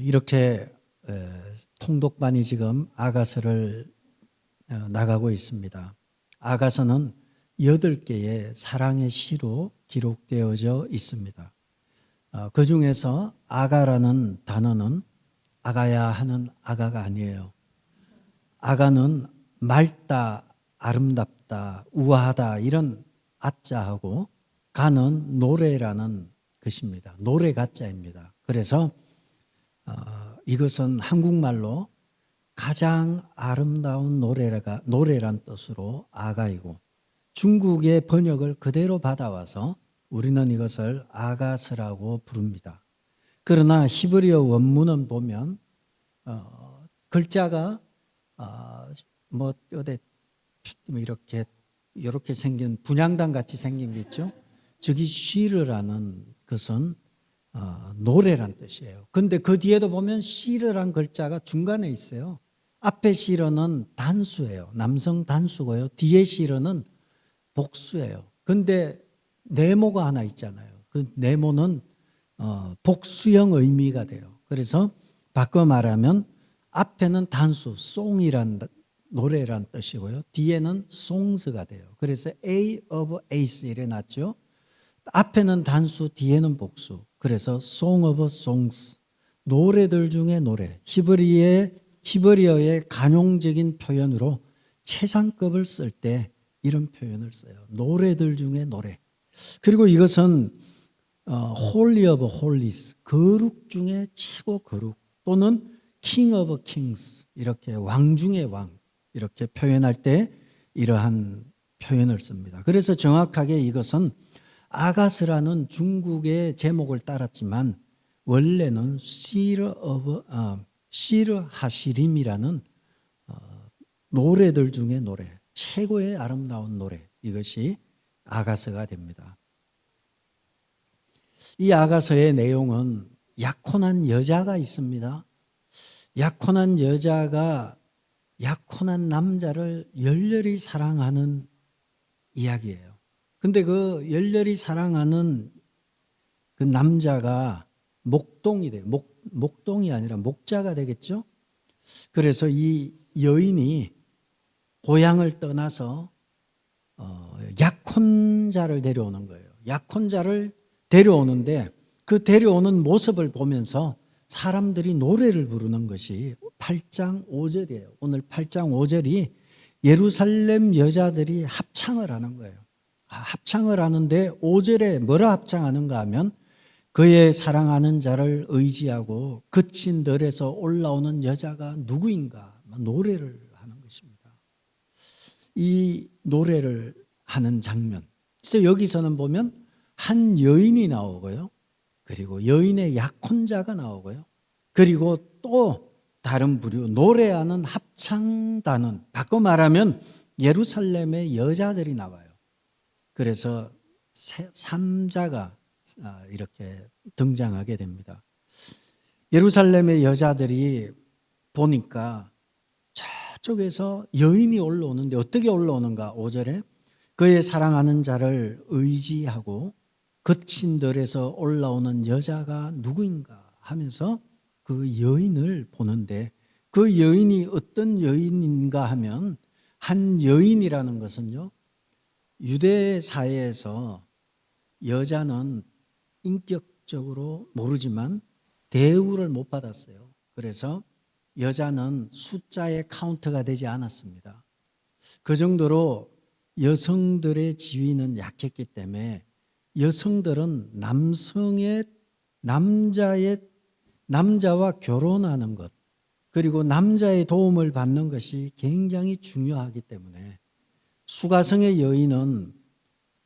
이렇게 통독반이 지금 아가서를 나가고 있습니다. 아가서는 8개의 사랑의 시로 기록되어져 있습니다. 그 중에서 아가라는 단어는 아가야 하는 아가가 아니에요. 아가는 맑다, 아름답다, 우아하다 이런 아자하고 가는 노래라는 것입니다. 노래 가자입니다. 그래서 이것은 한국말로 가장 아름다운 노래란 뜻으로 아가이고 중국의 번역을 그대로 받아와서 우리는 이것을 아가서라고 부릅니다. 그러나 히브리어 원문은 보면 글자가 이렇게 생긴 분향단 같이 생긴 게 있죠. 저기 시르라는 것은 노래란 뜻이에요. 근데 그 뒤에도 보면 시르란 글자가 중간에 있어요. 앞에 시르는 단수예요. 남성 단수고요. 뒤에 시르는 복수예요. 근데 네모가 하나 있잖아요. 그 네모는 복수형 의미가 돼요. 그래서 바꿔 말하면 앞에는 단수, 송이란 노래란 뜻이고요. 뒤에는 songs가 돼요. 그래서 A of Ace 이래 놨죠. 앞에는 단수, 뒤에는 복수. 그래서 Song of Songs, 노래들 중에 노래. 히브리어의 간용적인 표현으로 최상급을 쓸 때 이런 표현을 써요. 노래들 중에 노래. 그리고 이것은 Holy of Holies, 거룩 중에 최고 거룩 또는 King of Kings, 이렇게 왕 중의 왕 이렇게 표현할 때 이러한 표현을 씁니다. 그래서 정확하게 이것은 아가스라는 중국의 제목을 따랐지만 원래는 시르 하시림이라는 노래들 중에 노래, 최고의 아름다운 노래, 이것이 아가서가 됩니다. 이 아가서의 내용은 약혼한 여자가 있습니다. 약혼한 여자가 약혼한 남자를 열렬히 사랑하는 이야기예요. 근데 그 열렬히 사랑하는 그 남자가 목동이 돼요. 목동이 아니라 목자가 되겠죠. 그래서 이 여인이 고향을 떠나서 약혼자를 데려오는 거예요. 약혼자를 데려오는데 그 데려오는 모습을 보면서 사람들이 노래를 부르는 것이 8장 5절이에요. 오늘 8장 5절이 예루살렘 여자들이 합창을 하는 거예요. 합창을 하는데 5절에 뭐라 합창하는가 하면 그의 사랑하는 자를 의지하고 거친 들에서 올라오는 여자가 누구인가 노래를 하는 것입니다. 이 노래를 하는 장면. 그래서 여기서는 보면 한 여인이 나오고요. 그리고 여인의 약혼자가 나오고요. 그리고 또 다른 부류 노래하는 합창단은 바꿔 말하면 예루살렘의 여자들이 나와요. 그래서 3자가 이렇게 등장하게 됩니다. 예루살렘의 여자들이 보니까 저쪽에서 여인이 올라오는데 어떻게 올라오는가? 5절에 그의 사랑하는 자를 의지하고 거친 들에서 올라오는 여자가 누구인가 하면서 그 여인을 보는데 그 여인이 어떤 여인인가 하면 한 여인이라는 것은요. 유대 사회에서 여자는 인격적으로 모르지만 대우를 못 받았어요. 그래서 여자는 숫자의 카운트가 되지 않았습니다. 그 정도로 여성들의 지위는 약했기 때문에 여성들은 남자와 결혼하는 것 그리고 남자의 도움을 받는 것이 굉장히 중요하기 때문에 수가성의 여인은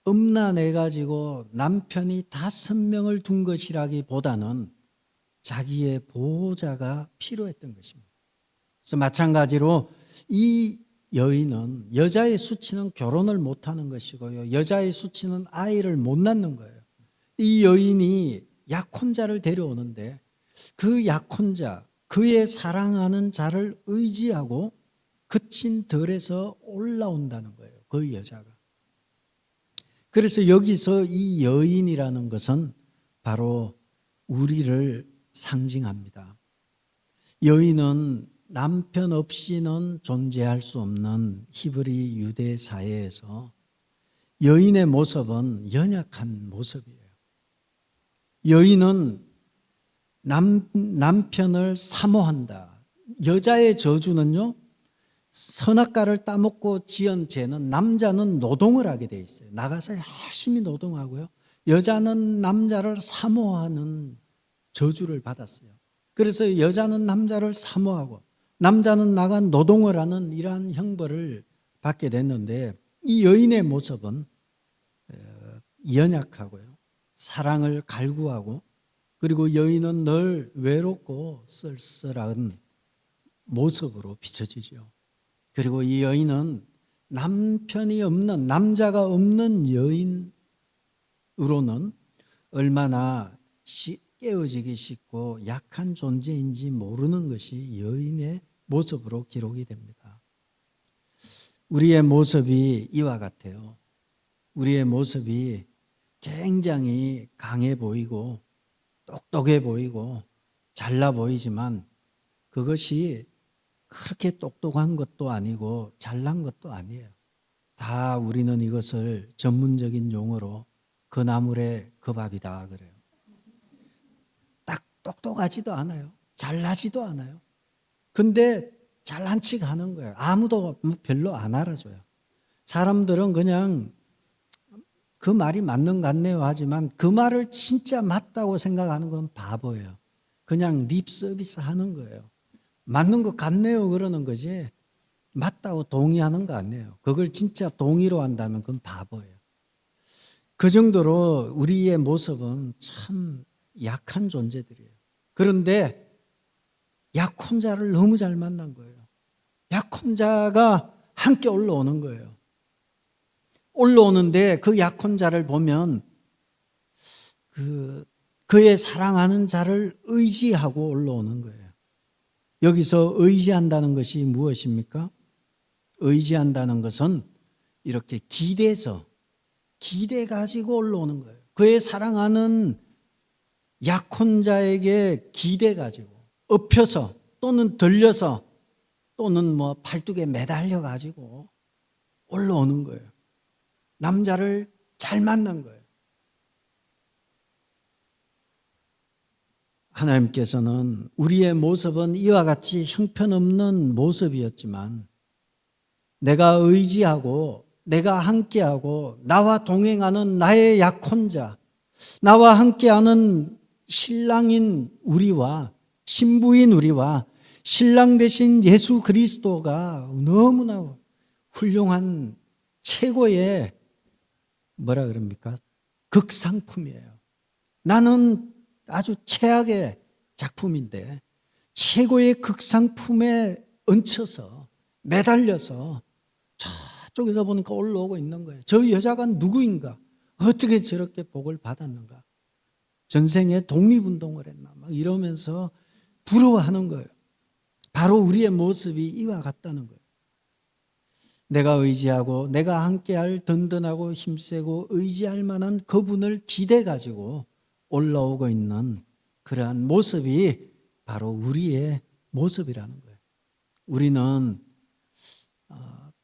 음란해가지고 남편이 5명을 둔 것이라기보다는 자기의 보호자가 필요했던 것입니다. 그래서 마찬가지로 이 여인은 여자의 수치는 결혼을 못하는 것이고요. 여자의 수치는 아이를 못 낳는 거예요. 이 여인이 약혼자를 데려오는데 그 약혼자, 그의 사랑하는 자를 의지하고 거친 들에서 올라온다는 거예요. 그 여자가. 그래서 여기서 이 여인이라는 것은 바로 우리를 상징합니다. 여인은 남편 없이는 존재할 수 없는 히브리 유대 사회에서 여인의 모습은 연약한 모습이에요. 여인은 남편을 사모한다. 여자의 저주는요, 선악과를 따먹고 지은 죄는 남자는 노동을 하게 돼 있어요. 나가서 열심히 노동하고요. 여자는 남자를 사모하는 저주를 받았어요. 그래서 여자는 남자를 사모하고 남자는 나가 노동을 하는 이러한 형벌을 받게 됐는데, 이 여인의 모습은 연약하고요, 사랑을 갈구하고, 그리고 여인은 늘 외롭고 쓸쓸한 모습으로 비춰지죠. 그리고 이 여인은 남편이 없는, 남자가 없는 여인으로는 얼마나 깨어지기 쉽고 약한 존재인지 모르는 것이 여인의 모습으로 기록이 됩니다. 우리의 모습이 이와 같아요. 우리의 모습이 굉장히 강해 보이고 똑똑해 보이고 잘나 보이지만 그것이 그렇게 똑똑한 것도 아니고 잘난 것도 아니에요. 다 우리는 이것을 전문적인 용어로 그 나물의 그 밥이다 그래요. 딱 똑똑하지도 않아요. 잘나지도 않아요. 근데 잘난 척 하는 거예요. 아무도 별로 안 알아줘요. 사람들은 그냥 그 말이 맞는 것 같네요 하지만 그 말을 진짜 맞다고 생각하는 건 바보예요. 그냥 립 서비스 하는 거예요. 맞는 것 같네요 그러는 거지 맞다고 동의하는 거 아니에요. 그걸 진짜 동의로 한다면 그건 바보예요. 그 정도로 우리의 모습은 참 약한 존재들이에요. 그런데 약혼자를 너무 잘 만난 거예요. 약혼자가 함께 올라오는 거예요. 올라오는데 그 약혼자를 보면 그의 사랑하는 자를 의지하고 올라오는 거예요. 여기서 의지한다는 것이 무엇입니까? 의지한다는 것은 이렇게 기대 가지고 올라오는 거예요. 그의 사랑하는 약혼자에게 기대 가지고 엎혀서 또는 들려서 또는 팔뚝에 매달려 가지고 올라오는 거예요. 남자를 잘 만난 거예요. 하나님께서는 우리의 모습은 이와 같이 형편없는 모습이었지만 내가 의지하고 내가 함께하고 나와 동행하는 나의 약혼자, 나와 함께하는 신랑인 우리와 신부인 우리와 신랑 되신 예수 그리스도가 너무나 훌륭한 최고의 뭐라 그럽니까? 극상품이에요. 나는 아주 최악의 작품인데 최고의 극상품에 얹혀서 매달려서 저쪽에서 보니까 올라오고 있는 거예요. 저 여자가 누구인가? 어떻게 저렇게 복을 받았는가? 전생에 독립운동을 했나? 막 이러면서 부러워하는 거예요. 바로 우리의 모습이 이와 같다는 거예요. 내가 의지하고 내가 함께할 든든하고 힘세고 의지할 만한 그분을 기대 가지고 올라오고 있는 그러한 모습이 바로 우리의 모습이라는 거예요. 우리는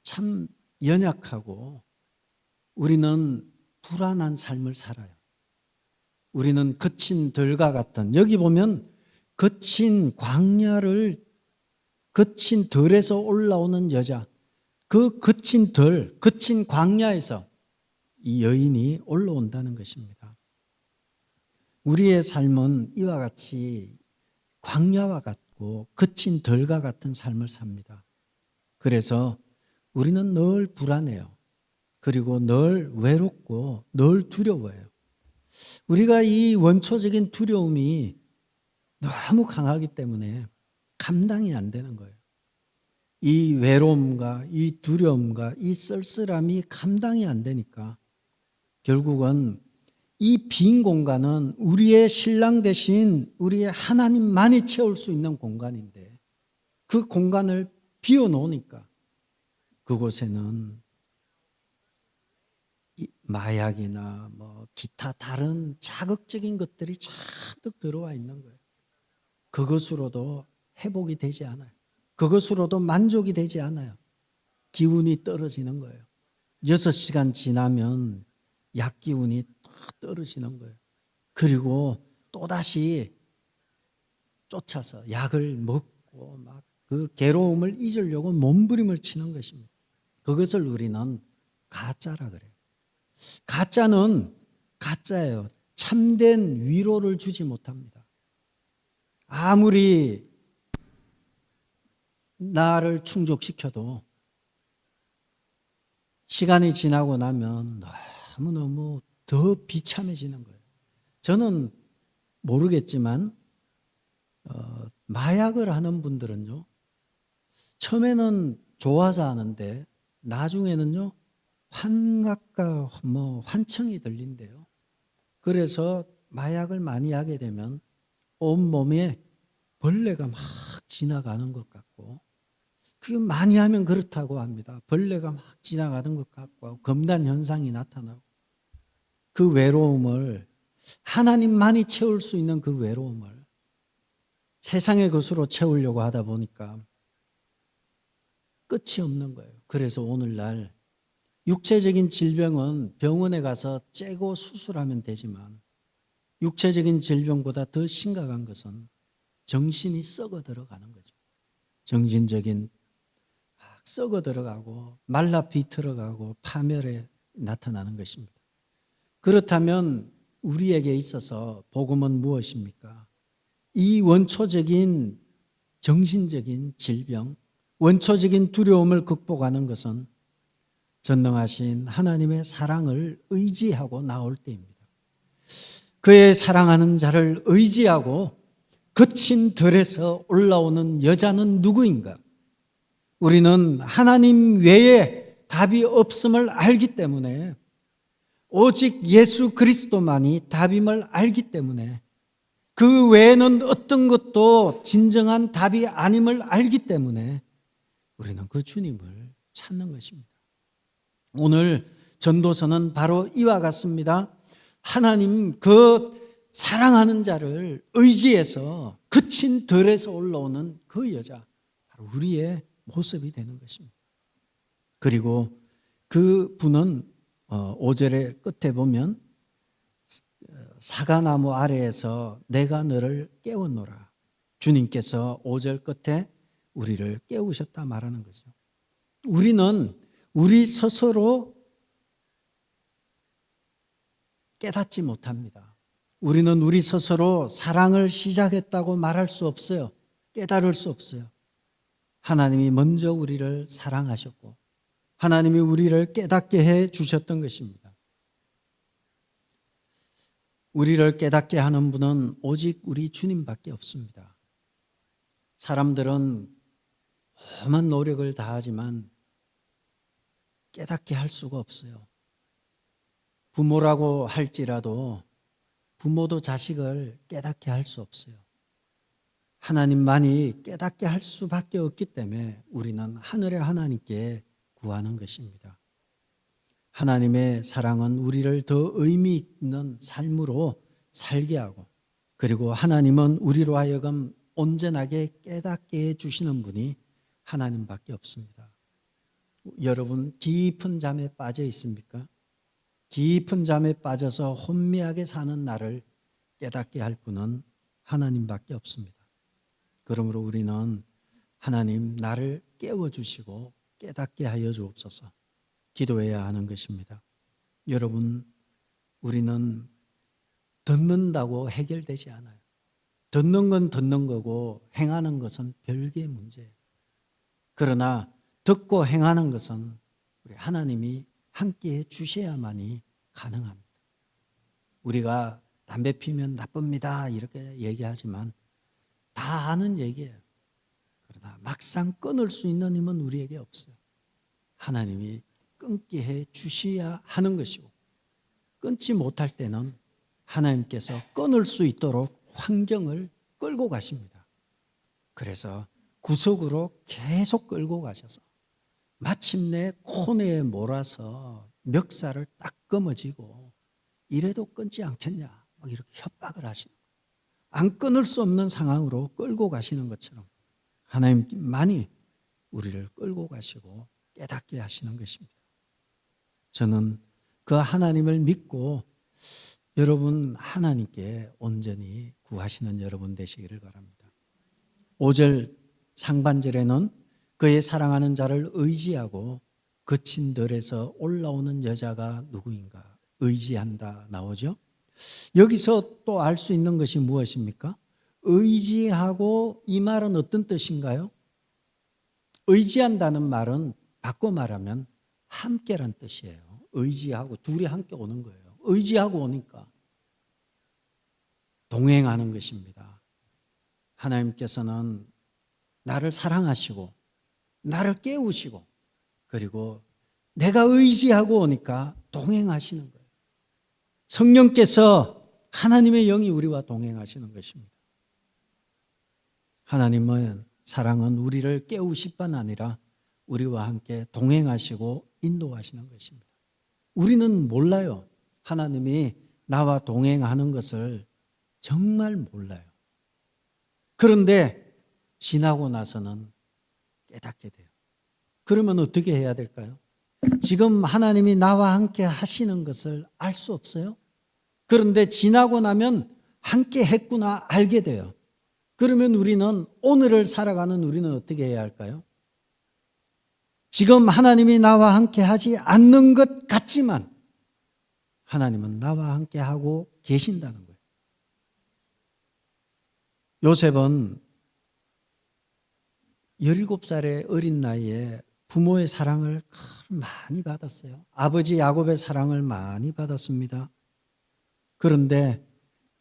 참 연약하고 우리는 불안한 삶을 살아요. 우리는 거친 들과 같은, 여기 보면 거친 광야를 거친 들에서 올라오는 여자, 그 거친 들, 거친 광야에서 이 여인이 올라온다는 것입니다. 우리의 삶은 이와 같이 광야와 같고 거친 들과 같은 삶을 삽니다. 그래서 우리는 늘 불안해요. 그리고 늘 외롭고 늘 두려워해요. 우리가 이 원초적인 두려움이 너무 강하기 때문에 감당이 안 되는 거예요. 이 외로움과 이 두려움과 이 쓸쓸함이 감당이 안 되니까 결국은 이 빈 공간은 우리의 신랑 대신 우리의 하나님만이 채울 수 있는 공간인데 그 공간을 비워놓으니까 그곳에는 마약이나 기타 다른 자극적인 것들이 잔뜩 들어와 있는 거예요. 그것으로도 회복이 되지 않아요. 그것으로도 만족이 되지 않아요. 기운이 떨어지는 거예요. 6시간 지나면 약 기운이 딱 떨어지는 거예요. 그리고 또다시 쫓아서 약을 먹고 막 그 괴로움을 잊으려고 몸부림을 치는 것입니다. 그것을 우리는 가짜라 그래요. 가짜는 가짜예요. 참된 위로를 주지 못합니다. 아무리 나를 충족시켜도 시간이 지나고 나면 너무너무 더 비참해지는 거예요. 저는 모르겠지만 마약을 하는 분들은요, 처음에는 좋아서 하는데 나중에는요 환각과 환청이 들린대요. 그래서 마약을 많이 하게 되면 온몸에 벌레가 막 지나가는 것 같고, 그게 많이 하면 그렇다고 합니다. 벌레가 막 지나가는 것 같고 검단 현상이 나타나고, 그 외로움을, 하나님만이 채울 수 있는 그 외로움을 세상의 것으로 채우려고 하다 보니까 끝이 없는 거예요. 그래서 오늘날 육체적인 질병은 병원에 가서 째고 수술하면 되지만, 육체적인 질병보다 더 심각한 것은 정신이 썩어 들어가는 거죠. 정신적인 썩어 들어가고 말라 비틀어가고 파멸에 나타나는 것입니다. 그렇다면 우리에게 있어서 복음은 무엇입니까? 이 원초적인 정신적인 질병, 원초적인 두려움을 극복하는 것은 전능하신 하나님의 사랑을 의지하고 나올 때입니다. 그의 사랑하는 자를 의지하고 거친 들에서 올라오는 여자는 누구인가? 우리는 하나님 외에 답이 없음을 알기 때문에, 오직 예수 그리스도만이 답임을 알기 때문에, 그 외에는 어떤 것도 진정한 답이 아님을 알기 때문에 우리는 그 주님을 찾는 것입니다. 오늘 전도서는 바로 이와 같습니다. 하나님 그 사랑하는 자를 의지해서 그친 들에서 올라오는 그 여자, 바로 우리의 모습이 되는 것입니다. 그리고 그 분은 5절의 끝에 보면 사과나무 아래에서 내가 너를 깨웠노라. 주님께서 5절 끝에 우리를 깨우셨다 말하는 거죠. 우리는 우리 스스로 깨닫지 못합니다. 우리는 우리 스스로 사랑을 시작했다고 말할 수 없어요. 깨달을 수 없어요. 하나님이 먼저 우리를 사랑하셨고 하나님이 우리를 깨닫게 해 주셨던 것입니다. 우리를 깨닫게 하는 분은 오직 우리 주님밖에 없습니다. 사람들은 험한 노력을 다하지만 깨닫게 할 수가 없어요. 부모라고 할지라도 부모도 자식을 깨닫게 할 수 없어요. 하나님만이 깨닫게 할 수밖에 없기 때문에 우리는 하늘의 하나님께 구하는 것입니다. 하나님의 사랑은 우리를 더 의미 있는 삶으로 살게 하고, 그리고 하나님은 우리로 하여금 온전하게 깨닫게 해주시는 분이 하나님밖에 없습니다. 여러분 깊은 잠에 빠져 있습니까? 깊은 잠에 빠져서 혼미하게 사는 나를 깨닫게 할 분은 하나님밖에 없습니다. 그러므로 우리는 하나님 나를 깨워주시고 깨닫게 하여 주옵소서 기도해야 하는 것입니다. 여러분, 우리는 듣는다고 해결되지 않아요. 듣는 건 듣는 거고 행하는 것은 별개의 문제예요. 그러나 듣고 행하는 것은 우리 하나님이 함께해 주셔야만이 가능합니다. 우리가 담배 피우면 나쁩니다 이렇게 얘기하지만 다 아는 얘기예요. 그러나 막상 끊을 수 있는 힘은 우리에게 없어요. 하나님이 끊게 해 주셔야 하는 것이고, 끊지 못할 때는 하나님께서 끊을 수 있도록 환경을 끌고 가십니다. 그래서 구석으로 계속 끌고 가셔서 마침내 코너에 몰아서 멱살을 딱 검어지고 이래도 끊지 않겠냐 막 이렇게 협박을 하시는, 안 끊을 수 없는 상황으로 끌고 가시는 것처럼 하나님만이 우리를 끌고 가시고 깨닫게 하시는 것입니다. 저는 그 하나님을 믿고 여러분 하나님께 온전히 구하시는 여러분 되시기를 바랍니다. 5절 상반절에는 그의 사랑하는 자를 의지하고 거친 들에서 올라오는 여자가 누구인가? 의지한다 나오죠. 여기서 또 알 수 있는 것이 무엇입니까? 의지하고 이 말은 어떤 뜻인가요? 의지한다는 말은 바꿔 말하면 함께란 뜻이에요. 의지하고 둘이 함께 오는 거예요. 의지하고 오니까 동행하는 것입니다. 하나님께서는 나를 사랑하시고 나를 깨우시고 그리고 내가 의지하고 오니까 동행하시는 거예요. 성령께서 하나님의 영이 우리와 동행하시는 것입니다. 하나님은 사랑은 우리를 깨우실 뿐 아니라 우리와 함께 동행하시고 인도하시는 것입니다. 우리는 몰라요. 하나님이 나와 동행하는 것을 정말 몰라요. 그런데 지나고 나서는 깨닫게 돼요. 그러면 어떻게 해야 될까요? 지금 하나님이 나와 함께 하시는 것을 알 수 없어요. 그런데 지나고 나면 함께 했구나 알게 돼요. 그러면 우리는 오늘을 살아가는 우리는 어떻게 해야 할까요? 지금 하나님이 나와 함께 하지 않는 것 같지만 하나님은 나와 함께 하고 계신다는 거예요. 요셉은 17살의 어린 나이에 부모의 사랑을 많이 받았어요. 아버지 야곱의 사랑을 많이 받았습니다. 그런데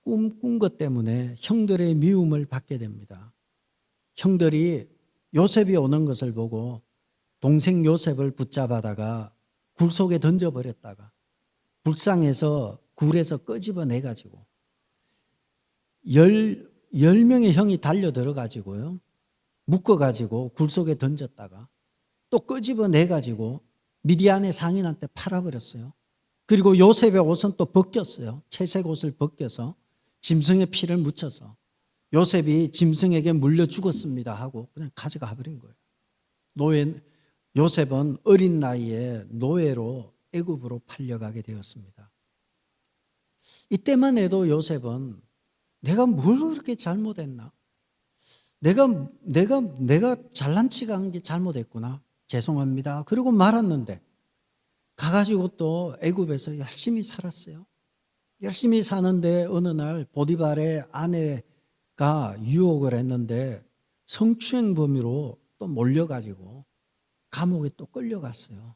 꿈꾼 것 때문에 형들의 미움을 받게 됩니다. 형들이 요셉이 오는 것을 보고 동생 요셉을 붙잡아다가 굴 속에 던져버렸다가 불쌍해서 굴에서 끄집어내가지고 10명의 형이 달려들어가지고요. 묶어가지고 굴 속에 던졌다가 또 끄집어내가지고 미디안의 상인한테 팔아버렸어요. 그리고 요셉의 옷은 또 벗겼어요. 채색 옷을 벗겨서 짐승의 피를 묻혀서 요셉이 짐승에게 물려 죽었습니다 하고 그냥 가져가 버린 거예요. 요셉은 어린 나이에 노예로 애굽으로 팔려가게 되었습니다. 이때만 해도 요셉은 내가 뭘 그렇게 잘못했나? 내가 잘난 척한 게 잘못했구나. 죄송합니다. 그리고 말았는데 가가지고 또 애굽에서 열심히 살았어요. 열심히 사는데 어느 날 보디발의 아내가 유혹을 했는데 성추행 범위로 또 몰려가지고 감옥에 또 끌려갔어요.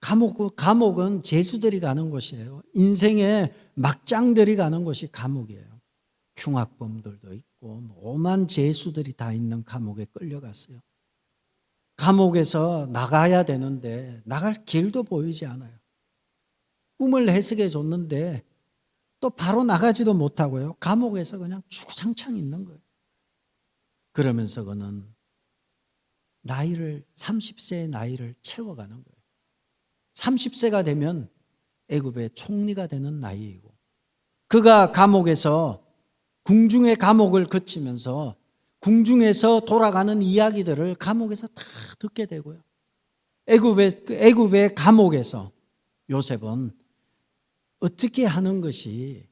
감옥은 죄수들이 가는 곳이에요. 인생의 막장들이 가는 곳이 감옥이에요. 흉악범들도 있고 오만 죄수들이 다 있는 감옥에 끌려갔어요. 감옥에서 나가야 되는데 나갈 길도 보이지 않아요. 꿈을 해석해 줬는데 또 바로 나가지도 못하고요. 감옥에서 그냥 주구장창 있는 거예요. 그러면서 그는 30세의 나이를 채워가는 거예요. 30세가 되면 애굽의 총리가 되는 나이이고 그가 감옥에서 궁중의 감옥을 거치면서 궁중에서 돌아가는 이야기들을 감옥에서 다 듣게 되고요. 애굽의 감옥에서 요셉은 어떻게 하는 것이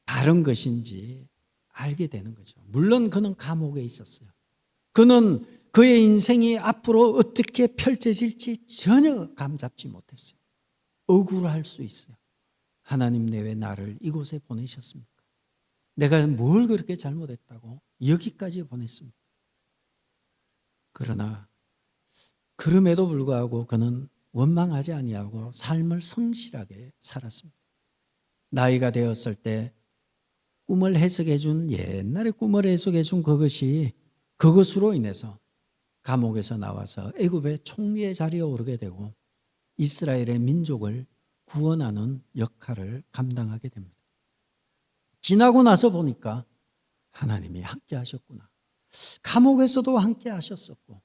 바른 것인지 알게 되는 거죠. 물론 그는 감옥에 있었어요. 그는 그의 인생이 앞으로 어떻게 펼쳐질지 전혀 감잡지 못했어요. 억울할 수 있어요. 하나님 왜 나를 이곳에 보내셨습니까? 내가 뭘 그렇게 잘못했다고 여기까지 보냈습니까? 그러나 그럼에도 불구하고 그는 원망하지 아니하고 삶을 성실하게 살았습니다. 나이가 되었을 때 꿈을 해석해 준 옛날에 꿈을 해석해 준 그것으로 인해서 감옥에서 나와서 애굽의 총리의 자리에 오르게 되고 이스라엘의 민족을 구원하는 역할을 감당하게 됩니다. 지나고 나서 보니까 하나님이 함께 하셨구나. 감옥에서도 함께 하셨었고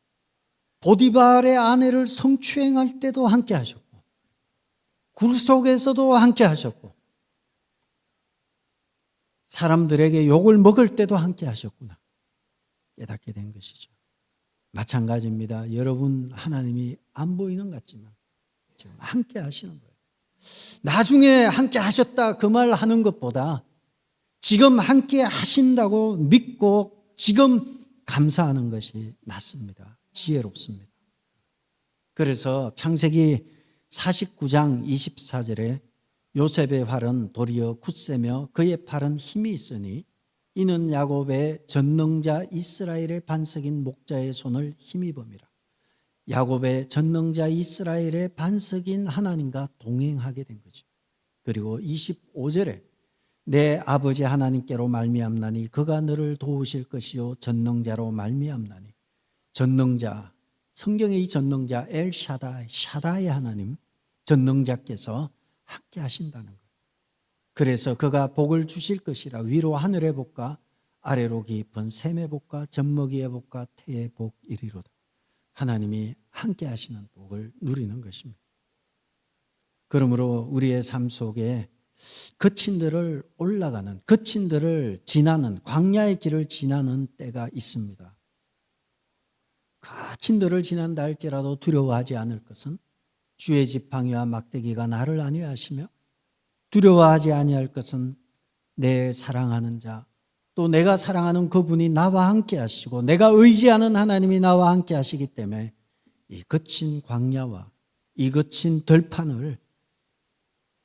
보디발의 아내를 성추행할 때도 함께 하셨고 굴 속에서도 함께 하셨고 사람들에게 욕을 먹을 때도 함께 하셨구나. 깨닫게 된 것이죠. 마찬가지입니다. 여러분 하나님이 안 보이는 것 같지만 지금 함께 하시는 거예요. 나중에 함께 하셨다 그 말 하는 것보다 지금 함께 하신다고 믿고 지금 감사하는 것이 낫습니다. 지혜롭습니다. 그래서 창세기 49장 24절에 요셉의 활은 도리어 굳세며 그의 팔은 힘이 있으니 이는 야곱의 전능자 이스라엘의 반석인 목자의 손을 힘입음이라. 야곱의 전능자 이스라엘의 반석인 하나님과 동행하게 된 거죠. 그리고 25절에 내 아버지 하나님께로 말미암나니 그가 너를 도우실 것이요 전능자로 말미암나니. 전능자, 성경의 이 전능자 엘샤다이, 샤다의 하나님, 전능자께서 함께 하신다는 거예요. 그래서 그가 복을 주실 것이라. 위로 하늘의 복과 아래로 깊은 샘의 복과 젖먹이의 복과 태의 복 이리로다. 하나님이 함께 하시는 복을 누리는 것입니다. 그러므로 우리의 삶 속에 거친 들을 올라가는, 거친 들을 지나는, 광야의 길을 지나는 때가 있습니다. 거친 들을 지난다 할지라도 두려워하지 않을 것은 주의 지팡이와 막대기가 나를 안위하시며, 두려워하지 아니할 것은 내 사랑하는 자, 또 내가 사랑하는 그분이 나와 함께 하시고 내가 의지하는 하나님이 나와 함께 하시기 때문에 이 거친 광야와 이 거친 들판을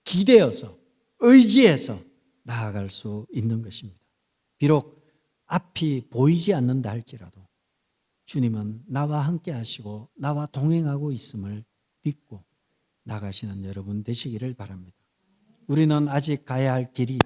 기대어서 의지해서 나아갈 수 있는 것입니다. 비록 앞이 보이지 않는다 할지라도 주님은 나와 함께 하시고 나와 동행하고 있음을 믿고 나가시는 여러분 되시기를 바랍니다. 우리는 아직 가야 할 길이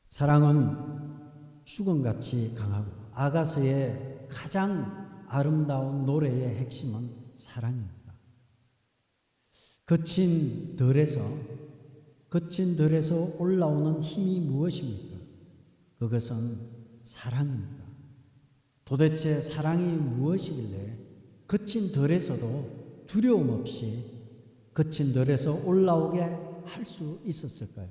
사랑은 수건같이 강하고 아가서의 가장 아름다운 노래의 핵심은 사랑입니다. 거친 들에서 올라오는 힘이 무엇입니까? 그것은 사랑입니다. 도대체 사랑이 무엇이길래 거친 들에서도 두려움 없이 거친 들에서 올라오게 할 수 있었을까요?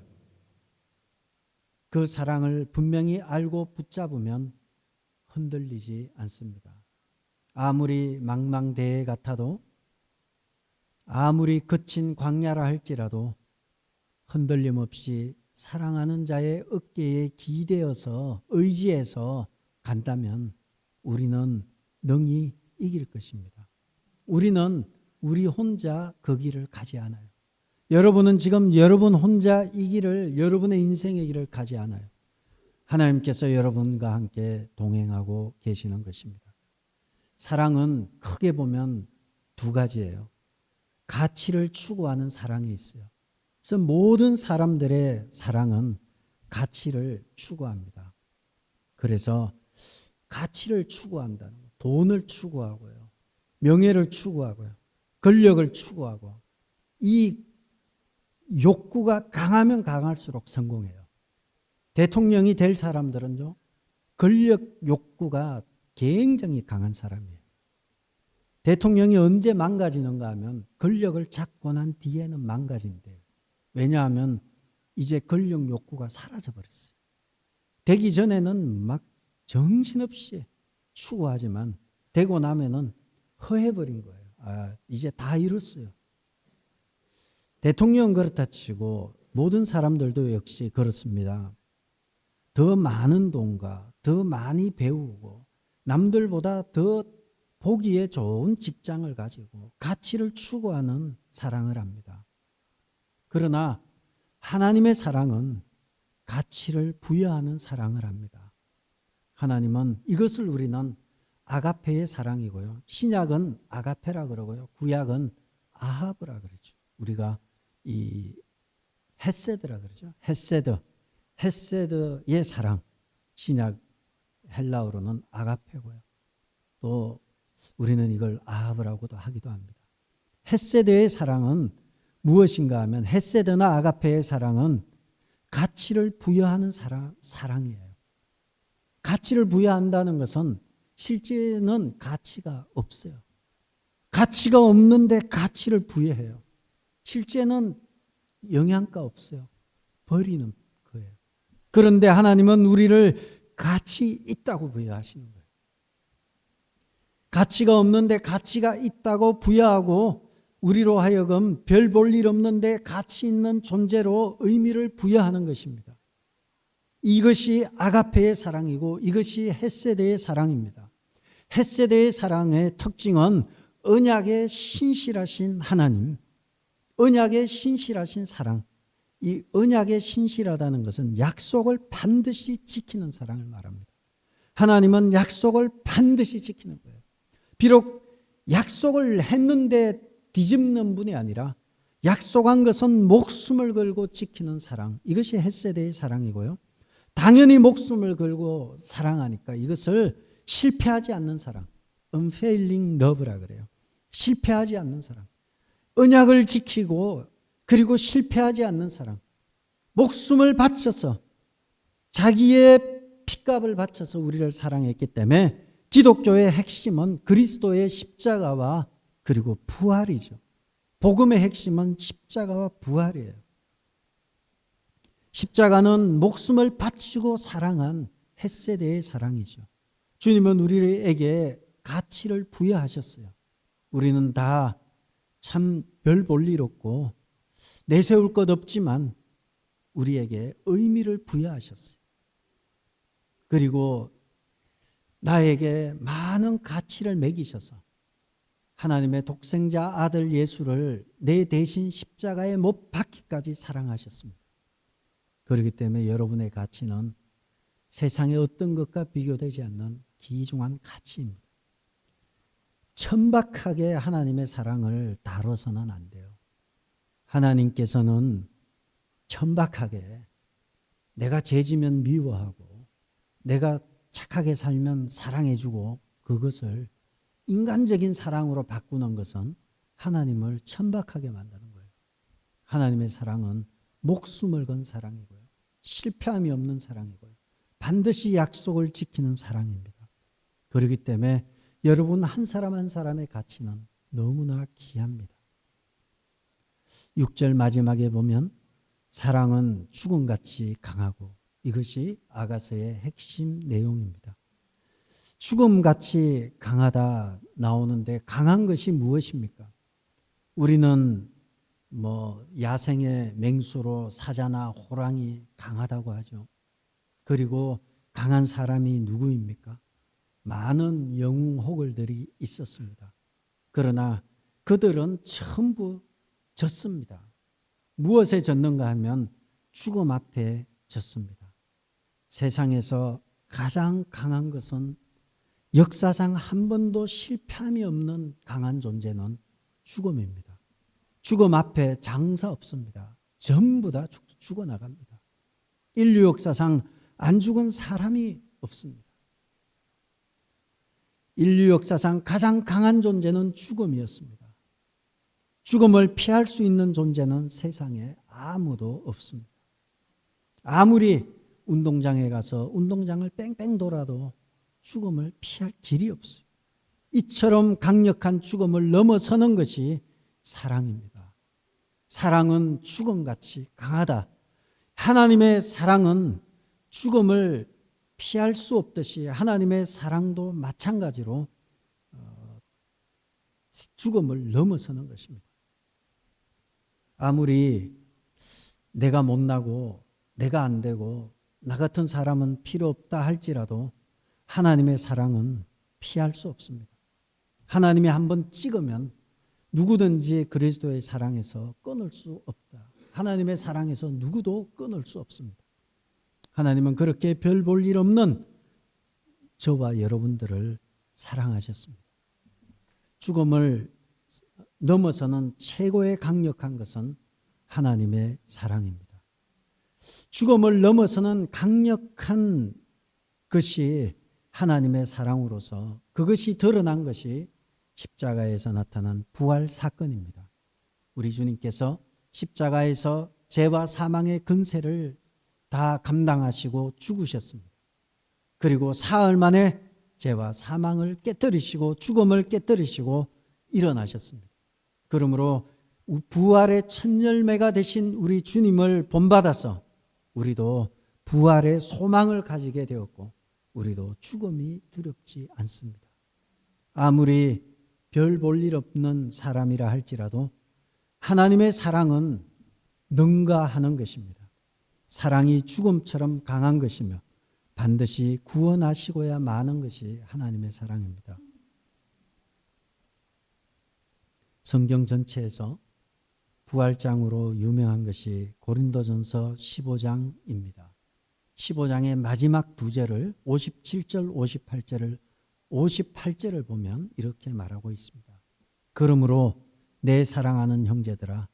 그 사랑을 분명히 알고 붙잡으면 흔들리지 않습니다. 아무리 망망대해 같아도, 아무리 거친 광야라 할지라도 흔들림 없이 사랑하는 자의 어깨에 기대어서 의지해서 간다면 우리는 능히 이길 것입니다. 우리는 우리 혼자 그 길을 가지 않아요. 여러분은 지금 여러분 혼자 이 길을, 여러분의 인생의 길을 가지 않아요. 하나님께서 여러분과 함께 동행하고 계시는 것입니다. 사랑은 크게 보면 두 가지예요. 가치를 추구하는 사랑이 있어요. 그래서 모든 사람들의 사랑은 가치를 추구합니다. 그래서 가치를 추구한다는 거예요. 돈을 추구하고요. 명예를 추구하고요. 권력을 추구하고, 이 욕구가 강하면 강할수록 성공해요. 대통령이 될 사람들은요, 권력 욕구가 굉장히 강한 사람이에요. 대통령이 언제 망가지는가 하면 권력을 잡고 난 뒤에는 망가진대요. 왜냐하면 이제 권력 욕구가 사라져버렸어요. 되기 전에는 막 정신없이 추구하지만 되고 나면은 허해버린 거예요. 아, 이제 다 이뤘어요. 대통령은 그렇다 치고 모든 사람들도 역시 그렇습니다. 더 많은 돈과 더 많이 배우고 남들보다 더 보기에 좋은 직장을 가지고 가치를 추구하는 사랑을 합니다. 그러나 하나님의 사랑은 가치를 부여하는 사랑을 합니다. 하나님은 이것을 우리는 아가페의 사랑이고요. 신약은 아가페라 그러고요. 구약은 아하브라 그러죠. 우리가 이 헤세드라 그러죠. 헤세드의 사랑. 신약 헬라어로는 아가페고요. 또 우리는 이걸 아하브라고도 하기도 합니다. 헤세드의 사랑은 무엇인가 하면 헤세드나 아가페의 사랑은 가치를 부여하는 사랑이에요. 가치를 부여한다는 것은 실제는 가치가 없어요. 가치가 없는데 가치를 부여해요. 실제는 영양가 없어요. 버리는 거예요. 그런데 하나님은 우리를 가치 있다고 부여하시는 거예요. 가치가 없는데 가치가 있다고 부여하고 우리로 하여금 별 볼 일 없는데 가치 있는 존재로 의미를 부여하는 것입니다. 이것이 아가페의 사랑이고 이것이 헤세드의 사랑입니다. 헤세드의 사랑의 특징은 언약의 신실하신 하나님, 언약의 신실하신 사랑. 이 언약의 신실하다는 것은 약속을 반드시 지키는 사랑을 말합니다. 하나님은 약속을 반드시 지키는 거예요. 비록 약속을 했는데 뒤집는 분이 아니라 약속한 것은 목숨을 걸고 지키는 사랑. 이것이 헤세드의 사랑이고요. 당연히 목숨을 걸고 사랑하니까 이것을 실패하지 않는 사랑. unfailing love라 그래요. 실패하지 않는 사랑. 언약을 지키고 그리고 실패하지 않는 사랑. 목숨을 바쳐서 자기의 피값을 바쳐서 우리를 사랑했기 때문에 기독교의 핵심은 그리스도의 십자가와 그리고 부활이죠. 복음의 핵심은 십자가와 부활이에요. 십자가는 목숨을 바치고 사랑한 헤세드의 사랑이죠. 주님은 우리에게 가치를 부여하셨어요. 우리는 다 참 별 볼 일 없고 내세울 것 없지만 우리에게 의미를 부여하셨어요. 그리고 나에게 많은 가치를 매기셔서 하나님의 독생자 아들 예수를 내 대신 십자가에 못 박기까지 사랑하셨습니다. 그렇기 때문에 여러분의 가치는 세상의 어떤 것과 비교되지 않는 귀중한 가치입니다. 천박하게 하나님의 사랑을 다뤄서는 안 돼요. 하나님께서는 천박하게 내가 죄지면 미워하고 내가 착하게 살면 사랑해주고 그것을 인간적인 사랑으로 바꾸는 것은 하나님을 천박하게 만드는 거예요. 하나님의 사랑은 목숨을 건 사랑이고요. 실패함이 없는 사랑이고요. 반드시 약속을 지키는 사랑입니다. 그렇기 때문에 여러분 한 사람 한 사람의 가치는 너무나 귀합니다. 6절 마지막에 보면 사랑은 죽음같이 강하고 이것이 아가서의 핵심 내용입니다. 죽음같이 강하다 나오는데 강한 것이 무엇입니까? 우리는 야생의 맹수로 사자나 호랑이 강하다고 하죠. 그리고 강한 사람이 누구입니까? 많은 영웅 호걸들이 있었습니다. 그러나 그들은 전부 졌습니다. 무엇에 졌는가 하면 죽음 앞에 졌습니다. 세상에서 가장 강한 것은 역사상 한 번도 실패함이 없는 강한 존재는 죽음입니다. 죽음 앞에 장사 없습니다. 전부 다 죽어나갑니다. 인류 역사상 안 죽은 사람이 없습니다. 인류 역사상 가장 강한 존재는 죽음이었습니다. 죽음을 피할 수 있는 존재는 세상에 아무도 없습니다. 아무리 운동장에 가서 운동장을 뺑뺑 돌아도 죽음을 피할 길이 없어요. 이처럼 강력한 죽음을 넘어서는 것이 사랑입니다. 사랑은 죽음같이 강하다. 하나님의 사랑은 죽음을 피할 수 없듯이 하나님의 사랑도 마찬가지로 죽음을 넘어서는 것입니다. 아무리 내가 못나고 내가 안 되고 나 같은 사람은 필요 없다 할지라도 하나님의 사랑은 피할 수 없습니다. 하나님이 한번 찍으면 누구든지 그리스도의 사랑에서 끊을 수 없다. 하나님의 사랑에서 누구도 끊을 수 없습니다. 하나님은 그렇게 별 볼 일 없는 저와 여러분들을 사랑하셨습니다. 죽음을 넘어서는 최고의 강력한 것은 하나님의 사랑입니다. 죽음을 넘어서는 강력한 것이 하나님의 사랑으로서 그것이 드러난 것이 십자가에서 나타난 부활 사건입니다. 우리 주님께서 십자가에서 죄와 사망의 근세를 다 감당하시고 죽으셨습니다. 그리고 사흘 만에 죄와 사망을 깨뜨리시고 죽음을 깨뜨리시고 일어나셨습니다. 그러므로 부활의 첫 열매가 되신 우리 주님을 본받아서 우리도 부활의 소망을 가지게 되었고 우리도 죽음이 두렵지 않습니다. 아무리 별 볼 일 없는 사람이라 할지라도 하나님의 사랑은 능가하는 것입니다. 사랑이 죽음처럼 강한 것이며 반드시 구원하시고야 마는 것이 하나님의 사랑입니다. 성경 전체에서 부활장으로 유명한 것이 고린도전서 15장입니다. 15장의 마지막 두 절을 57절, 58절을 보면 이렇게 말하고 있습니다. 그러므로 내 사랑하는 형제들아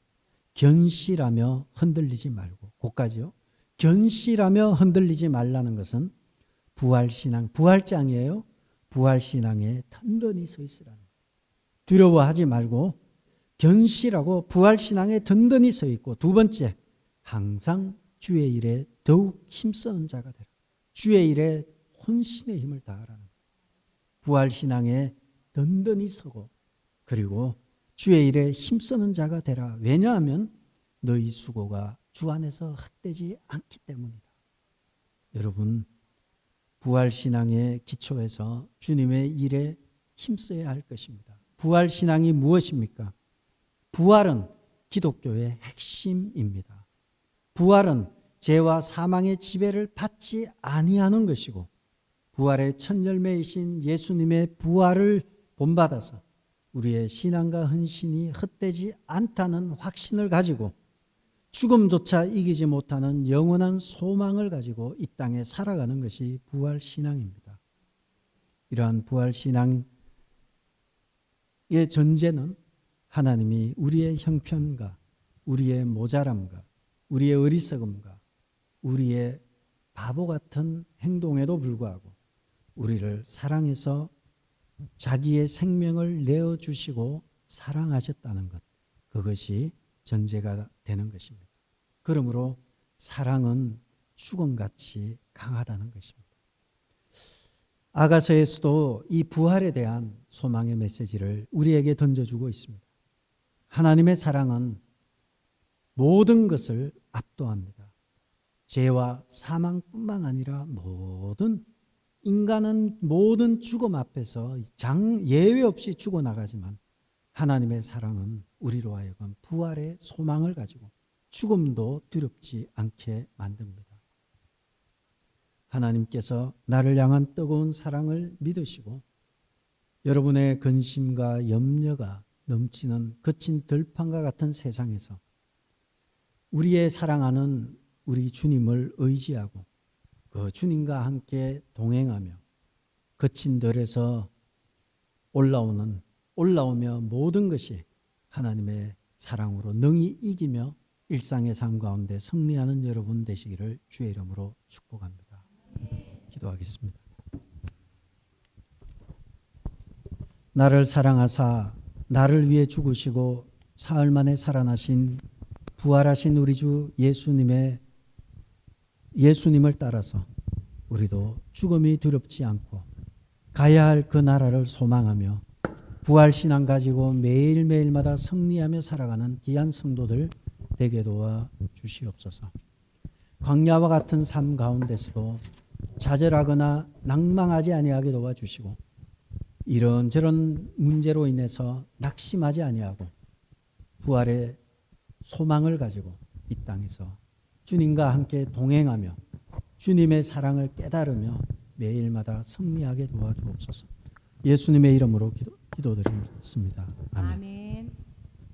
견실하며 흔들리지 말고, 거기까지요. 견실하며 흔들리지 말라는 것은 부활신앙, 부활장이에요. 부활신앙에 든든히 서 있으라는 거예요. 두려워하지 말고 견실하고 부활신앙에 든든히 서 있고, 두 번째, 항상 주의 일에 더욱 힘쓰는 자가 되라. 주의 일에 혼신의 힘을 다하라는 거예요. 부활신앙에 든든히 서고 그리고 주의 일에 힘쓰는 자가 되라. 왜냐하면 너희 수고가 주 안에서 헛되지 않기 때문이다. 여러분, 부활신앙의 기초에서 주님의 일에 힘써야 할 것입니다. 부활신앙이 무엇입니까? 부활은 기독교의 핵심입니다. 부활은 죄와 사망의 지배를 받지 아니하는 것이고, 부활의 첫 열매이신 예수님의 부활을 본받아서 우리의 신앙과 헌신이 헛되지 않다는 확신을 가지고 죽음조차 이기지 못하는 영원한 소망을 가지고 이 땅에 살아가는 것이 부활신앙입니다. 이러한 부활신앙의 전제는 하나님이 우리의 형편과 우리의 모자람과 우리의 어리석음과 우리의 바보 같은 행동에도 불구하고 우리를 사랑해서 자기의 생명을 내어주시고 사랑하셨다는 것, 그것이 전제가 되는 것입니다. 그러므로 사랑은 죽음같이 강하다는 것입니다. 아가서에서도 이 부활에 대한 소망의 메시지를 우리에게 던져주고 있습니다. 하나님의 사랑은 모든 것을 압도합니다. 죄와 사망뿐만 아니라 인간은 모든 죽음 앞에서 예외 없이 죽어나가지만 하나님의 사랑은 우리로 하여금 부활의 소망을 가지고 죽음도 두렵지 않게 만듭니다. 하나님께서 나를 향한 뜨거운 사랑을 믿으시고 여러분의 근심과 염려가 넘치는 거친 들판과 같은 세상에서 우리의 사랑하는 우리 주님을 의지하고 그 주님과 함께 동행하며 거친 들에서 올라오며 모든 것이 하나님의 사랑으로 능히 이기며 일상의 삶 가운데 승리하는 여러분 되시기를 주의 이름으로 축복합니다. 기도하겠습니다. 나를 사랑하사 나를 위해 죽으시고 사흘 만에 살아나신 부활하신 우리 주 예수님을 따라서 우리도 죽음이 두렵지 않고 가야 할 그 나라를 소망하며 부활신앙 가지고 매일매일마다 승리하며 살아가는 귀한 성도들 되게 도와 주시옵소서. 광야와 같은 삶 가운데서도 좌절하거나 낭망하지 아니하게 도와주시고 이런저런 문제로 인해서 낙심하지 아니하고 부활의 소망을 가지고 이 땅에서 주님과 함께 동행하며 주님의 사랑을 깨달으며 매일마다 승리하게 도와주옵소서. 예수님의 이름으로 기도 기도드리겠습니다. 아멘. 아멘.